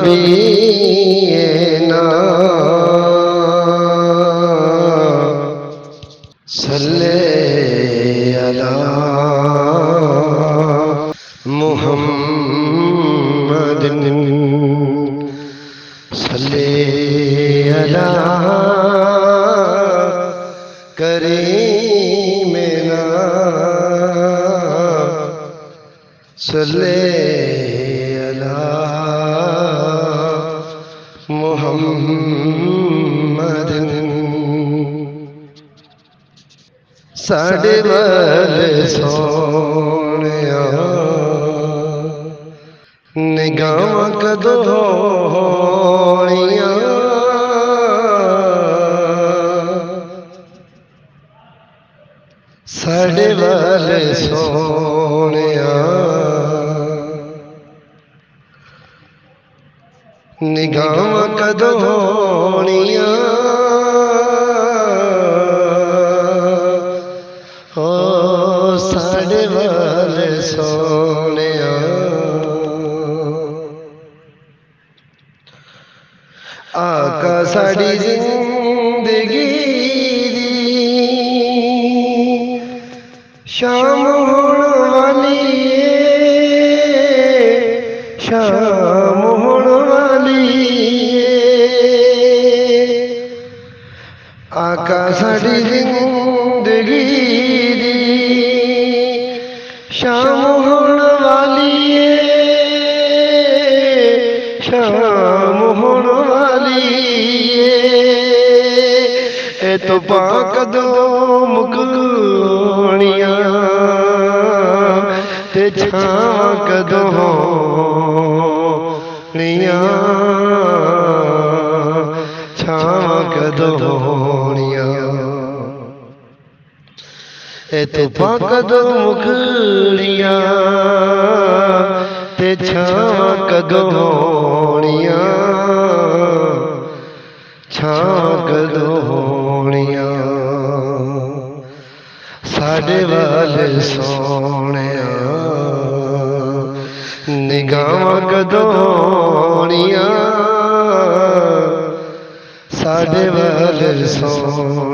नबीना सल्ले अला मुहम्मदिन सल्ले अला करीमिना सल्ले अला मुहम्मदिन। साडे वल सोहणिया निगाहां कदों होणियां, साडे वल सोहणिया निगाहां कदों होणियां। ओ साडे वल सोहणिया आका साडी जिंदगी दी शाम होण वाली शाम होण वाली आका साडी जिंदगी दी शाम होण वाली शाम होण वाली ए तो पाक दो मुकणियां ते छां कदों होणियां छां कदों होणियां। ए तो पाक दो मुकणियां ते छां कदों होणियां छां कदों होणियां। साडे वल सोहणिया निगाहां कदों होणियां, साडे वल सोहणिया